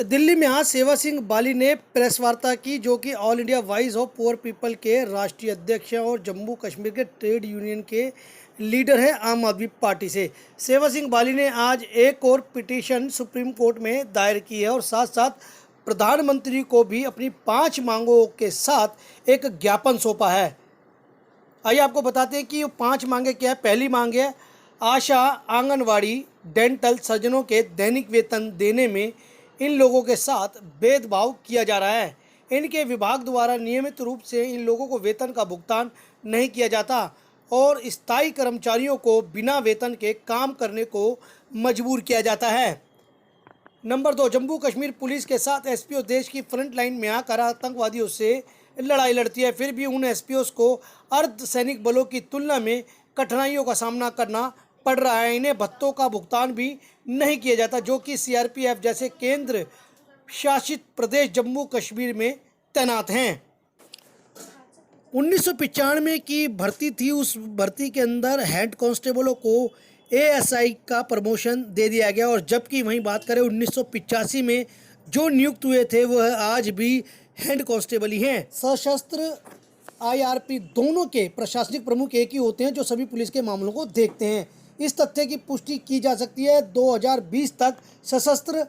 दिल्ली में आज सेवा सिंह बाली ने प्रेस वार्ता की, जो कि all India voice of poor people के राष्ट्रीय अध्यक्ष हैं और जम्मू कश्मीर के ट्रेड यूनियन के लीडर हैं आम आदमी पार्टी से। सेवा सिंह बाली ने आज एक और पिटीशन सुप्रीम कोर्ट में दायर की है और साथ साथ प्रधानमंत्री को भी अपनी 5 मांगों के साथ एक ज्ञापन सौंपा है। आइए आपको बताते हैं कि वो 5 मांगे क्या है। पहली मांग है, आशा, आंगनवाड़ी, डेंटल सर्जनों के दैनिक वेतन देने में इन लोगों के साथ भेदभाव किया जा रहा है। इनके विभाग द्वारा नियमित रूप से इन लोगों को वेतन का भुगतान नहीं किया जाता और स्थायी कर्मचारियों को बिना वेतन के काम करने को मजबूर किया जाता है। नंबर 2, जम्मू कश्मीर पुलिस के साथ एसपीओ देश की फ्रंट लाइन में आकर आतंकवादियों से लड़ाई लड़ती है, फिर भी उन एसपीओस को अर्ध सैनिक बलों की तुलना में कठिनाइयों का सामना करना पड़ रहा है। इन्हें भत्तों का भुगतान भी नहीं किया जाता, जो कि सीआरपीएफ जैसे केंद्र शासित प्रदेश जम्मू कश्मीर में तैनात हैं। 1995 की भर्ती थी, उस भर्ती के अंदर हेड कांस्टेबलों को एएसआई का प्रमोशन दे दिया गया और जबकि वहीं बात करें 1985 में जो नियुक्त हुए थे वह आज भी हेड कांस्टेबल ही हैं। सशस्त्र आईआरपी दोनों के प्रशासनिक प्रमुख एक ही होते हैं, जो सभी पुलिस के मामलों को देखते हैं। इस तथ्य की पुष्टि की जा सकती है 2020 तक सशस्त्र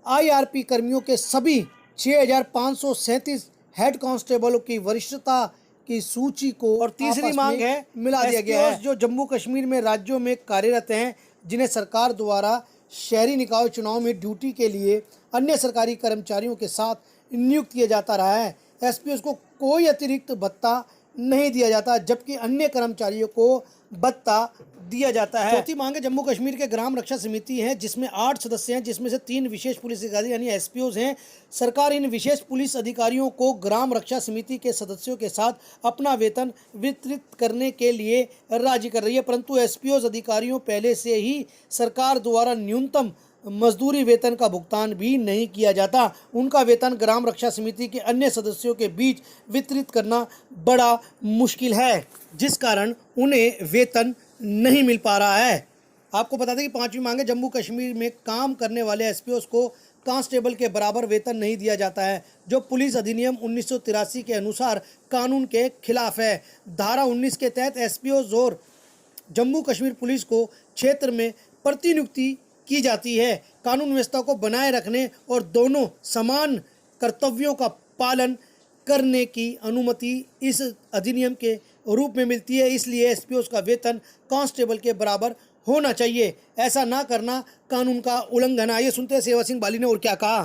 आईआरपी कर्मियों के सभी 6537 हेड कांस्टेबलों की वरिष्ठता की सूची को और तीसरी मांग है मिला दिया गया है, जो जम्मू कश्मीर में राज्यों में कार्यरत हैं, जिन्हें सरकार द्वारा शहरी निकाय चुनाव में ड्यूटी के लिए अन्य सरकारी कर्मचारियों के साथ नियुक्त किया जाता रहा है। एसपीओस को कोई अतिरिक्त भत्ता नहीं दिया जाता, जबकि अन्य कर्मचारियों को भत्ता दिया जाता है। चौथी मांग है, जम्मू कश्मीर के ग्राम रक्षा समिति है, जिसमें 8 सदस्य हैं, जिसमें से 3 विशेष पुलिस अधिकारी यानी एसपीओस हैं। सरकार इन विशेष पुलिस अधिकारियों को ग्राम रक्षा समिति के सदस्यों के साथ अपना वेतन वितरित करने के लिए राजी कर रही है, परंतु एसपीओस अधिकारियों पहले से ही सरकार द्वारा न्यूनतम मजदूरी वेतन का भुगतान भी नहीं किया जाता। उनका वेतन ग्राम रक्षा समिति के अन्य सदस्यों के बीच वितरित करना बड़ा मुश्किल है, जिस कारण उन्हें वेतन नहीं मिल पा रहा है। आपको बता दें कि 5वीं मांग है, जम्मू कश्मीर में काम करने वाले एसपीओस को कांस्टेबल के बराबर वेतन नहीं दिया जाता है, जो पुलिस अधिनियम 1983 के अनुसार कानून के खिलाफ है। धारा 19 के तहत एसपीओस और जम्मू कश्मीर पुलिस को क्षेत्र में प्रतिनियुक्ति की जाती है, कानून व्यवस्था को बनाए रखने और दोनों समान कर्तव्यों का पालन करने की अनुमति इस अधिनियम के रूप में मिलती है। इसलिए एसपीओस का वेतन कांस्टेबल के बराबर होना चाहिए। ऐसा ना करना कानून का उल्लंघन है। ये सुनते हैं सेवा सिंह बाली ने और क्या कहा।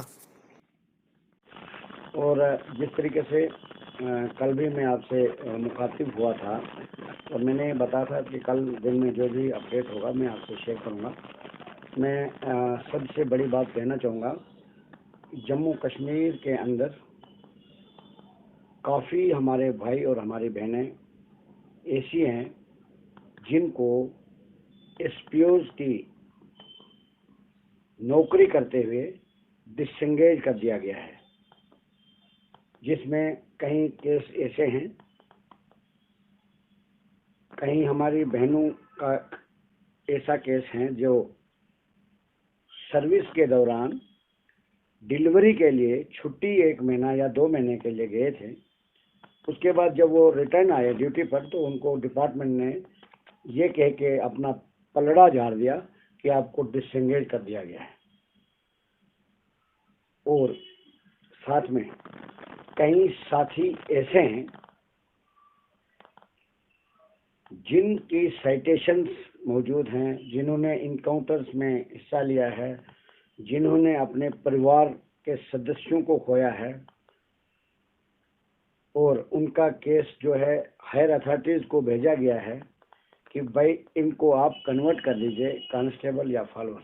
और जिस तरीके से कल भी मैं आपसे मुखातिब हुआ था और मैंने बताया था कि कल दिन में जो भी अपडेट होगा मैं आपसे शेयर करूंगा। मैं सबसे बड़ी बात कहना चाहूँगा, जम्मू कश्मीर के अंदर काफ़ी हमारे भाई और हमारी बहनें ऐसी हैं जिनको एसपीओज की नौकरी करते हुए डिसएंगेज कर दिया गया है, जिसमें कहीं केस ऐसे हैं, कहीं हमारी बहनों का ऐसा केस है जो सर्विस के दौरान डिलीवरी के लिए छुट्टी 1 महीना या 2 महीने के लिए गए थे। उसके बाद जब वो रिटर्न आए ड्यूटी पर तो उनको डिपार्टमेंट ने ये कह के अपना पलड़ा झाड़ दिया कि आपको डिसएंगेज कर दिया गया है। और साथ में कई साथी ऐसे हैं जिनकी साइटेशंस मौजूद हैं, जिन्होंने इनकाउंटर्स में हिस्सा लिया है, जिन्होंने अपने परिवार के सदस्यों को खोया है और उनका केस जो है हायर अथॉरिटीज़ को भेजा गया है कि भाई इनको आप कन्वर्ट कर दीजिए कांस्टेबल या फॉलोअर,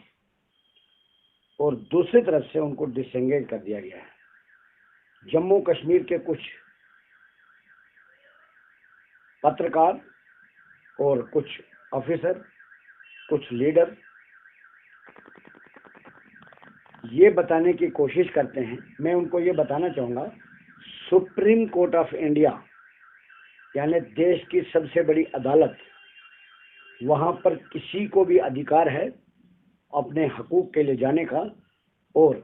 और दूसरी तरफ से उनको डिसएंगेज कर दिया गया है। जम्मू कश्मीर के कुछ पत्रकार और कुछ ऑफिसर, कुछ लीडर ये बताने की कोशिश करते हैं, मैं उनको ये बताना चाहूँगा, सुप्रीम कोर्ट ऑफ इंडिया यानी देश की सबसे बड़ी अदालत, वहाँ पर किसी को भी अधिकार है अपने हकूक़ के लिए जाने का और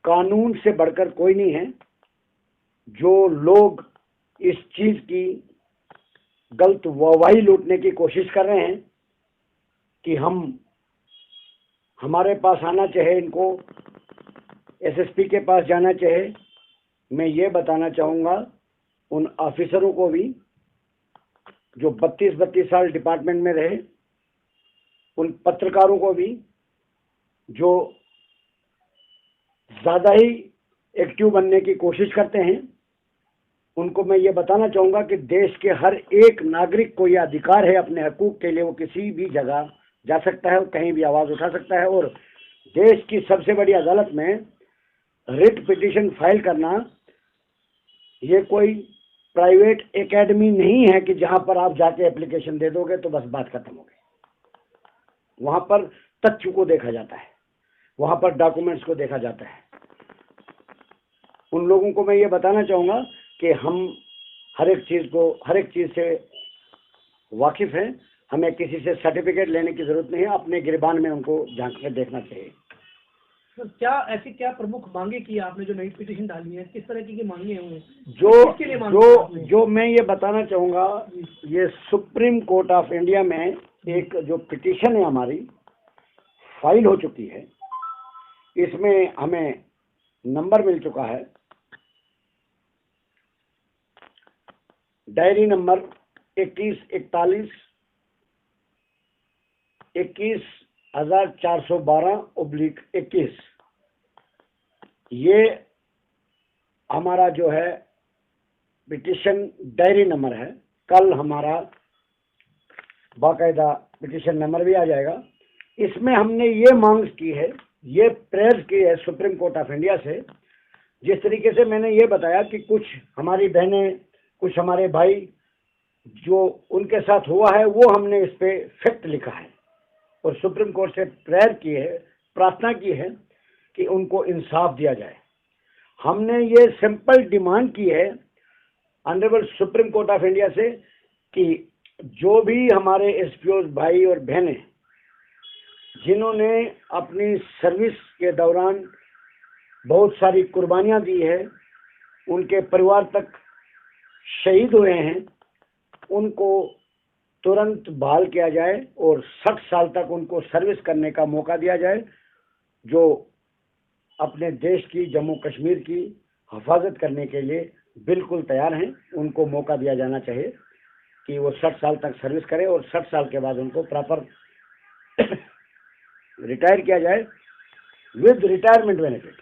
कानून से बढ़कर कोई नहीं है। जो लोग इस चीज की गलत वाहवाही लूटने की कोशिश कर रहे हैं कि हमारे पास आना चाहे, इनको एसएसपी के पास जाना चाहे, मैं ये बताना चाहूँगा उन ऑफिसरों को भी जो 32-32 साल डिपार्टमेंट में रहे, उन पत्रकारों को भी जो ज़्यादा ही एक्टिव बनने की कोशिश करते हैं, उनको मैं ये बताना चाहूँगा कि देश के हर एक नागरिक को यह अधिकार है अपने हकूक़ के लिए वो किसी भी जगह जा सकता है और कहीं भी आवाज़ उठा सकता है। और देश की सबसे बड़ी अदालत में रिट पिटीशन फाइल करना ये कोई प्राइवेट एकेडमी नहीं है कि जहां पर आप जाके एप्लीकेशन दे दोगे तो बस बात खत्म हो गई। वहां पर तथ्य को देखा जाता है, वहां पर डॉक्यूमेंट्स को देखा जाता है। उन लोगों को मैं ये बताना चाहूँगा कि हम हर एक चीज़ से वाकिफ़ हैं, हमें किसी से सर्टिफिकेट लेने की ज़रूरत नहीं है, अपने गिरबान में उनको झांक कर देखना चाहिए। तो क्या प्रमुख मांगे की आपने जो नई पिटीशन डाली है, किस तरह की मांगे होंगे? जो मैं ये बताना चाहूँगा, ये सुप्रीम कोर्ट ऑफ इंडिया में एक जो पिटीशन है हमारी फाइल हो चुकी है, इसमें हमें नंबर मिल चुका है, डायरी नंबर 2141-21412/21। ये हमारा जो है पिटीशन डायरी नंबर है। कल हमारा बाकायदा पिटीशन नंबर भी आ जाएगा। इसमें हमने ये मांग की है, ये प्रेयर्स की है सुप्रीम कोर्ट ऑफ इंडिया से। जिस तरीके से मैंने ये बताया कि कुछ हमारी बहनें, कुछ हमारे भाई जो उनके साथ हुआ है, वो हमने इस पे फैक्ट लिखा है और सुप्रीम कोर्ट से प्रेयर की है, प्रार्थना की है कि उनको इंसाफ दिया जाए। हमने ये सिंपल डिमांड की है honourable supreme court of India से कि जो भी हमारे एसपीओ भाई और बहनें जिन्होंने अपनी सर्विस के दौरान बहुत सारी कुर्बानियां दी है, उनके परिवार तक शहीद हुए हैं, उनको तुरंत बहाल किया जाए और 60 साल तक उनको सर्विस करने का मौका दिया जाए। जो अपने देश की, जम्मू कश्मीर की हिफाजत करने के लिए बिल्कुल तैयार हैं, उनको मौका दिया जाना चाहिए कि वो 60 साल तक सर्विस करें और 60 साल के बाद उनको प्रॉपर रिटायर किया जाए विद रिटायरमेंट बेनिफिट।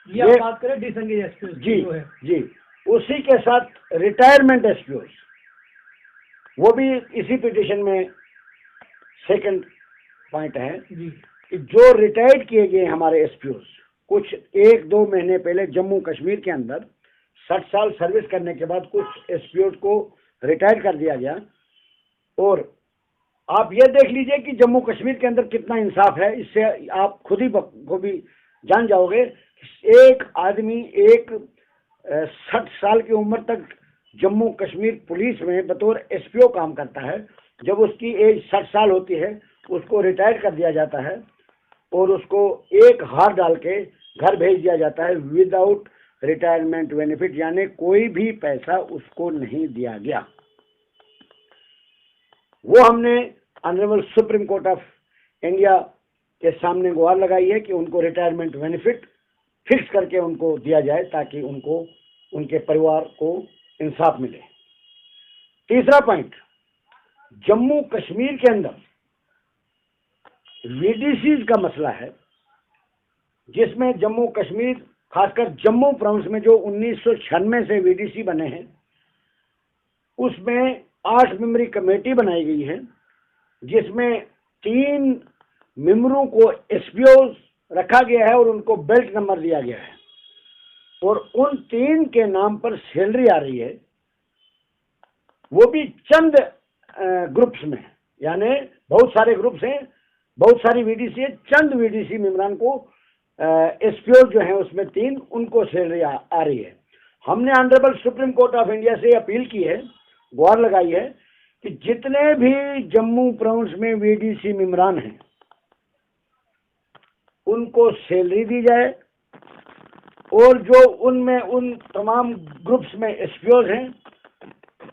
ये आप बात करें डिसंगेज एसपीओ जी, उसी के साथ रिटायरमेंट एसपीओ, वो भी इसी पिटीशन में सेकंड पॉइंट है कि जो रिटायर्ड किए गए हमारे एसपीओ, कुछ 1-2 महीने पहले जम्मू कश्मीर के अंदर 60 साल सर्विस करने के बाद कुछ एसपीओ को रिटायर कर दिया गया। और आप ये देख लीजिए कि जम्मू कश्मीर के अंदर कितना इंसाफ है, इससे आप खुद ही को भी जान जाओगे। एक आदमी 60 साल की उम्र तक जम्मू कश्मीर पुलिस में बतौर एसपीओ काम करता है। जब उसकी एज 60 साल होती है, उसको रिटायर कर दिया जाता है और उसको एक हार डाल के घर भेज दिया जाता है विदाउट रिटायरमेंट बेनिफिट, यानी कोई भी पैसा उसको नहीं दिया गया। वो हमने honourable supreme court of India के सामने गुहार लगाई है कि उनको रिटायरमेंट बेनिफिट फिक्स करके उनको दिया जाए ताकि उनको, उनके परिवार को इंसाफ मिले। तीसरा पॉइंट, जम्मू कश्मीर के अंदर वीडीसी का मसला है, जिसमें जम्मू कश्मीर, खासकर जम्मू प्रोविंस में जो 1996 से वीडीसी बने हैं, उसमें 8 मेंबरी कमेटी बनाई गई है, जिसमें 3 मेंबरों को एसपीओ रखा गया है और उनको बेल्ट नंबर दिया गया है और उन 3 के नाम पर सैलरी आ रही है, वो भी चंद ग्रुप्स में, यानी बहुत सारे ग्रुप्स हैं, बहुत सारी वीडीसी है, चंद वीडीसी मेंबरान को एसपीओ जो हैं उसमें 3 उनको सैलरी आ रही है। हमने honourable supreme court of India से अपील की है, गुहार लगाई है कि जितने भी जम्मू प्रोविंस में वीडीसी मेंबरान हैं उनको सैलरी दी जाए और जो उनमें उन तमाम ग्रुप्स में एसपीओज हैं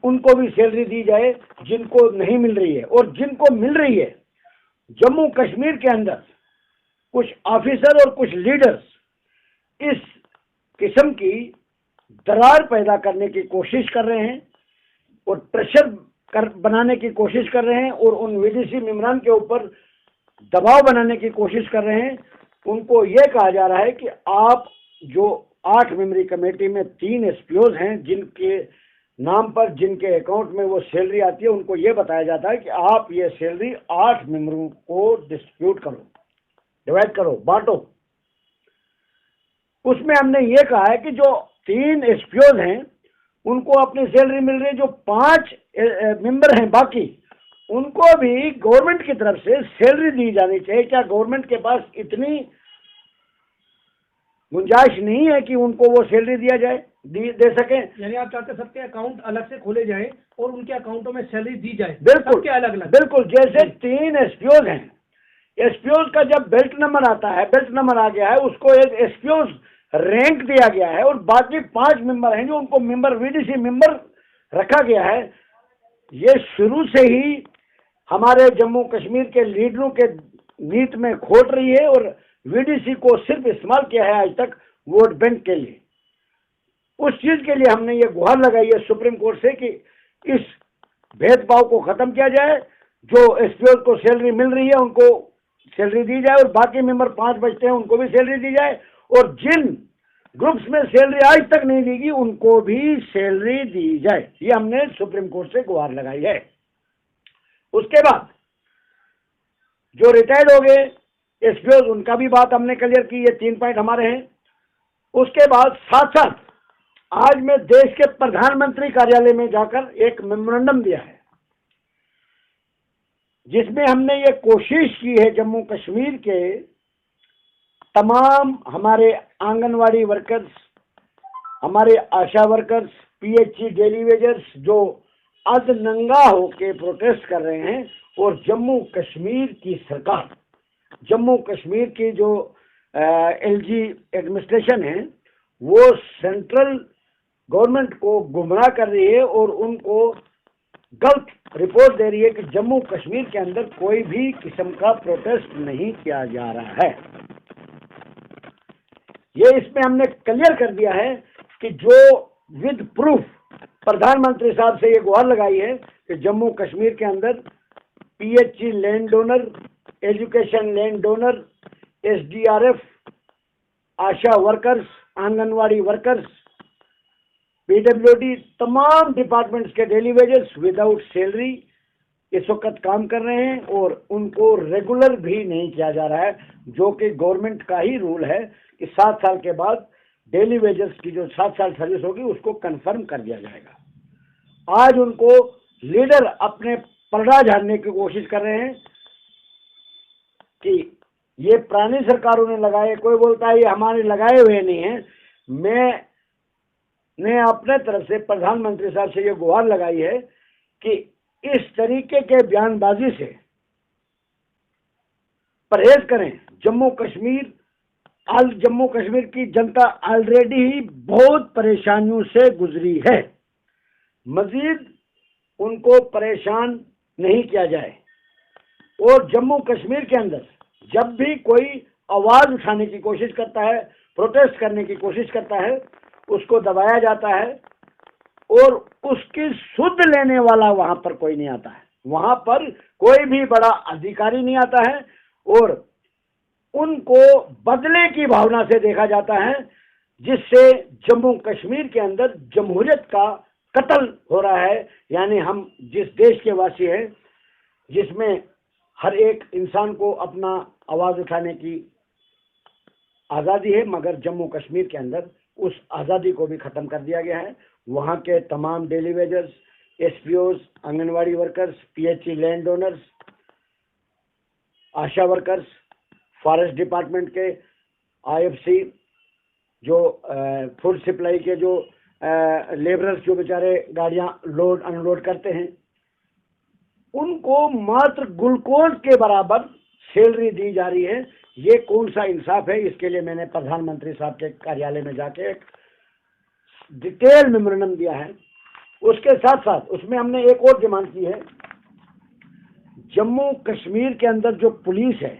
उनको भी सैलरी दी जाए जिनको नहीं मिल रही है। और जिनको मिल रही है, जम्मू कश्मीर के अंदर कुछ ऑफिसर और कुछ लीडर्स इस किस्म की दरार पैदा करने की कोशिश कर रहे हैं और प्रेशर बनाने की कोशिश कर रहे हैं और उन वीडीसी मेंबरान के ऊपर दबाव बनाने की कोशिश कर रहे हैं। उनको ये कहा जा रहा है कि आप जो 8 मेंबरी कमेटी में 3 एसपीओज हैं जिनके नाम पर, जिनके अकाउंट में वो सैलरी आती है, उनको ये बताया जाता है कि आप ये सैलरी 8 मेंबरों को डिस्ट्रीब्यूट करो, डिवाइड करो, बांटो। उसमें हमने ये कहा है कि जो 3 एसपीओज हैं उनको अपनी सैलरी मिल रही है, जो 5 मेंबर हैं बाकी उनको भी गवर्नमेंट की तरफ से सैलरी दी जानी चाहिए। क्या गवर्नमेंट के पास इतनी गुंजाइश नहीं है कि उनको वो सैलरी दिया जाए, दे सके? यानी आप चाहते सबके अकाउंट अलग से खोले जाए और उनके अकाउंटों में सैलरी दी जाए? बिल्कुल, सबके अलग अलग। बिल्कुल। जैसे 3 एसपीओज हैं, एसपीओज का जब बेल्ट नंबर आता है, बेल्ट नंबर आ गया है, उसको एक एसपीओज रैंक दिया गया है और बाकी 5 मेंबर हैं जो उनको मेंबर, वीडीसी मेंबर रखा गया है। ये शुरू से ही हमारे जम्मू कश्मीर के लीडरों के नीत में खोट रही है और वीडीसी को सिर्फ इस्तेमाल किया है आज तक वोट बैंक के लिए। उस चीज के लिए हमने ये गुहार लगाई है सुप्रीम कोर्ट से कि इस भेदभाव को खत्म किया जाए। जो एसपीओ को सैलरी मिल रही है उनको सैलरी दी जाए और बाकी मेंबर 5 बचते हैं उनको भी सैलरी दी जाए और जिन ग्रुप्स में सैलरी आज तक नहीं दी गई उनको भी सैलरी दी जाए। ये हमने सुप्रीम कोर्ट से गुहार लगाई है। उसके बाद जो रिटायर्ड हो गए एसपीओ उनका भी बात हमने क्लियर की, ये 3 पॉइंट हमारे हैं। उसके बाद साथ साथ आज मैं देश के प्रधानमंत्री कार्यालय में जाकर एक मेमोरेंडम दिया है जिसमें हमने ये कोशिश की है जम्मू कश्मीर के तमाम हमारे आंगनवाड़ी वर्कर्स, हमारे आशा वर्कर्स, पीएचई डेली वेजर्स जो अध नंगा होके प्रोटेस्ट कर रहे हैं और जम्मू कश्मीर की सरकार, जम्मू कश्मीर की जो एलजी एडमिनिस्ट्रेशन है वो सेंट्रल गवर्नमेंट को गुमराह कर रही है और उनको गलत रिपोर्ट दे रही है कि जम्मू कश्मीर के अंदर कोई भी किस्म का प्रोटेस्ट नहीं किया जा रहा है। ये इसमें हमने क्लियर कर दिया है कि जो विद प्रूफ प्रधानमंत्री साहब से ये गुहार लगाई है कि जम्मू कश्मीर के अंदर PHE land donor, education land donor, SDRF, ASHA workers, anganwadi workers, PWD, तमाम डिपार्टमेंट्स के डेली वेजेस विदाउट सैलरी इस वक्त काम कर रहे हैं और उनको रेगुलर भी नहीं किया जा रहा है, जो कि गवर्नमेंट का ही रूल है कि 7 साल के बाद डेली वेजेस की जो 7 साल सर्विस होगी उसको कंफर्म कर दिया जाएगा। आज उनको लीडर अपने पलड़ा झाड़ने की कोशिश कर रहे हैं कि ये पुरानी सरकारों ने लगाए, कोई बोलता है ये हमारे लगाए हुए नहीं हैं। मैंने अपने तरफ से प्रधानमंत्री साहब से ये गुहार लगाई है कि इस तरीके के बयानबाजी से परहेज करें। जम्मू कश्मीर की जनता ऑलरेडी ही बहुत परेशानियों से गुजरी है, मजीद उनको परेशान नहीं किया जाए। और जम्मू कश्मीर के अंदर जब भी कोई आवाज उठाने की कोशिश करता है, प्रोटेस्ट करने की कोशिश करता है, उसको दबाया जाता है और उसकी सुध लेने वाला वहां पर कोई नहीं आता है। वहां पर कोई भी बड़ा अधिकारी नहीं आता है और उनको बदले की भावना से देखा जाता है, जिससे जम्मू कश्मीर के अंदर जमहूरियत का कत्ल हो रहा है। यानी हम जिस देश के वासी हैं जिसमें हर एक इंसान को अपना आवाज उठाने की आज़ादी है, मगर जम्मू कश्मीर के अंदर उस आज़ादी को भी ख़त्म कर दिया गया है। वहाँ के तमाम daily wagers, SPOs, anganwadi workers, PHE land owners, ASHA workers, forest department के आईएफसी, जो फूड सप्लाई के जो लेबरर्स जो बेचारे गाड़ियाँ लोड अनलोड करते हैं, उनको मात्र ग्लूकोज के बराबर सैलरी दी जा रही है, ये कौन सा इंसाफ है? इसके लिए मैंने प्रधानमंत्री साहब के कार्यालय में जाके एक डिटेल मेमोरेंडम दिया है। उसके साथ साथ उसमें हमने एक और डिमांड की है, जम्मू कश्मीर के अंदर जो पुलिस है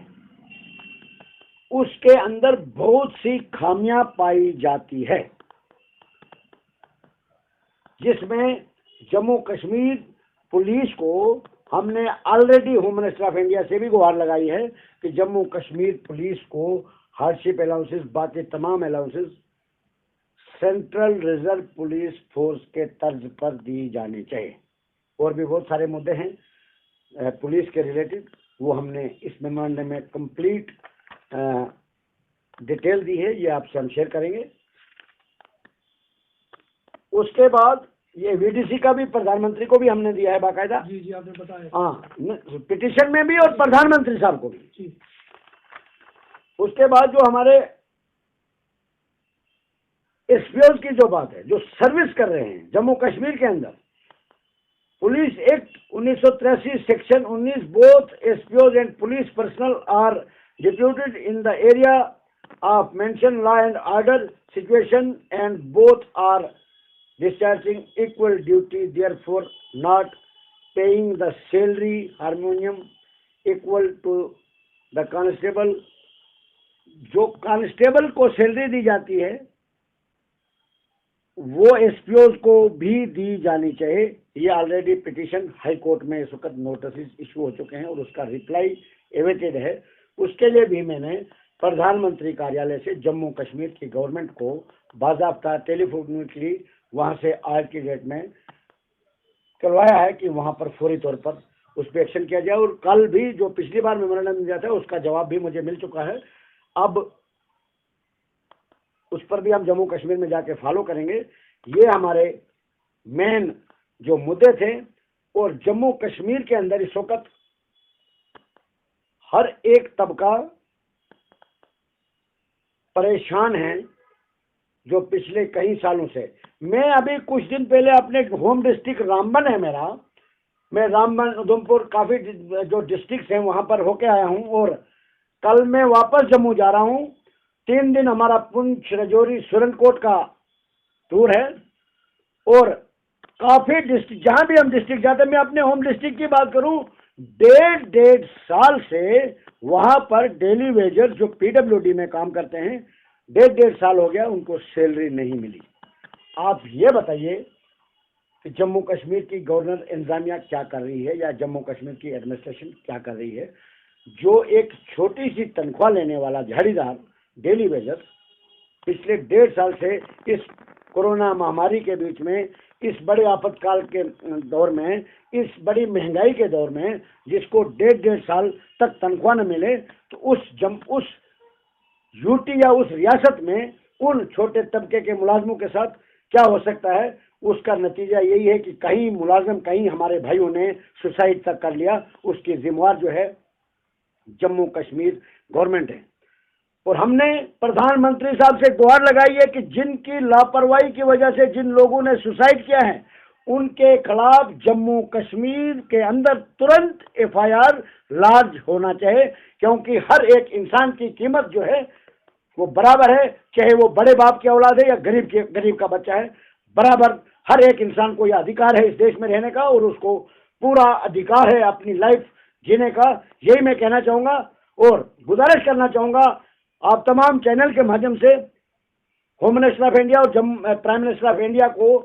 उसके अंदर बहुत सी खामियां पाई जाती है, जिसमें जम्मू कश्मीर पुलिस को हमने already home minister of India से भी गुहार लगाई है कि जम्मू कश्मीर पुलिस को हार्डशिप अलाउंसेस, बाकी तमाम allowances central reserve police force के तर्ज पर दी जानी चाहिए। और भी बहुत सारे मुद्दे हैं पुलिस के रिलेटेड, वो हमने इस मेमोरेंडम में कंप्लीट डिटेल दी है, ये आपसे हम शेयर करेंगे। उसके बाद ये वीडीसी का भी प्रधानमंत्री को भी हमने दिया है बाकायदा। जी आपने बताया। हाँ, पिटिशन में भी और प्रधानमंत्री साहब को भी। जी। उसके बाद जो हमारे एसपीओ की जो बात है, जो सर्विस कर रहे हैं जम्मू कश्मीर के अंदर, police act 1983 section 19, both SPO and police personnel are deputed in the area of mention law and order situation and both are discharging equal duty, therefore not paying the salary harmonium equal to the constable। जो constable को salary दी जाती है वो SPO को भी दी जानी चाहिए। ये ऑलरेडी पिटीशन हाई कोर्ट में इस वक्त नोटिस इशू हो चुके हैं और उसका रिप्लाई एवेटेड है। उसके लिए भी मैंने प्रधानमंत्री कार्यालय से जम्मू कश्मीर की गवर्नमेंट को बाज़ाब्ता टेलीफोनिकली वहां से आज की डेट में करवाया है कि वहां पर फौरी तौर पर उस पर एक्शन किया जाए। और कल भी जो पिछली बार मेमोरेंडम दिया था उसका जवाब भी मुझे मिल चुका है, अब उस पर भी हम जम्मू कश्मीर में जाके फॉलो करेंगे। ये हमारे मेन जो मुद्दे थे। और जम्मू कश्मीर के अंदर इस वक्त हर एक तबका परेशान है जो पिछले कई सालों से। मैं अभी कुछ दिन पहले अपने होम डिस्ट्रिक्ट रामबन है मेरा, मैं रामबन उधमपुर काफ़ी जो डिस्ट्रिक्ट हैं वहाँ पर होके आया हूँ और कल मैं वापस जम्मू जा रहा हूँ। 3 दिन हमारा पुंछ, राजौरी, सुरनकोट का टूर है और काफ़ी डिस्ट्रिक्ट जहाँ भी हम डिस्ट्रिक्ट जाते हैं, मैं अपने होम डिस्ट्रिक्ट की बात करूँ, 1.5 साल से वहाँ पर डेली वेजर जो पीडब्ल्यूडी में काम करते हैं 1.5 साल हो गया उनको सैलरी नहीं मिली। आप ये बताइए कि जम्मू कश्मीर की गवर्नर इंतजामिया क्या कर रही है या जम्मू कश्मीर की एडमिनिस्ट्रेशन क्या कर रही है, जो एक छोटी सी तनख्वाह लेने वाला दिहाड़ीदार डेली वेजर पिछले 1.5 साल से इस कोरोना महामारी के बीच में, इस बड़े आपातकाल के दौर में, इस बड़ी महंगाई के दौर में, जिसको 1.5 साल तक तनख्वाह न मिले, तो उस यूटी या उस रियासत में उन छोटे तबके के मुलाजमों के साथ क्या हो सकता है, उसका नतीजा यही है कि कहीं मुलाजम, कहीं हमारे भाइयों ने सुसाइड तक कर लिया। उसकी जिम्मेवार जो है जम्मू कश्मीर गवर्नमेंट है। और हमने प्रधानमंत्री साहब से गुहार लगाई है कि जिनकी लापरवाही की वजह से जिन लोगों ने सुसाइड किया है उनके खिलाफ जम्मू कश्मीर के अंदर तुरंत एफआईआर लॉन्च होना चाहिए, क्योंकि हर एक इंसान की कीमत जो है वो बराबर है, चाहे वो बड़े बाप की औलाद है या गरीब का बच्चा है, बराबर हर एक इंसान को यह अधिकार है इस देश में रहने का और उसको पूरा अधिकार है अपनी लाइफ जीने का। यही मैं कहना चाहूँगा और गुजारिश करना चाहूँगा आप तमाम चैनल के माध्यम से होम मिनिस्टर ऑफ इंडिया और प्राइम मिनिस्टर ऑफ इंडिया को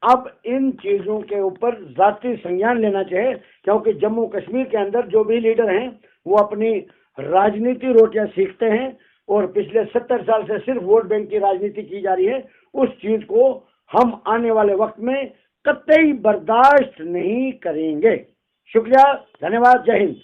अब इन चीज़ों के ऊपर ज़ाती संज्ञान लेना चाहिए, क्योंकि जम्मू कश्मीर के अंदर जो भी लीडर हैं वो अपनी राजनीति रोटियां सीखते हैं और पिछले 70 साल से सिर्फ वोट बैंक की राजनीति की जा रही है। उस चीज़ को हम आने वाले वक्त में कतई बर्दाश्त नहीं करेंगे। शुक्रिया, धन्यवाद, जय हिंद।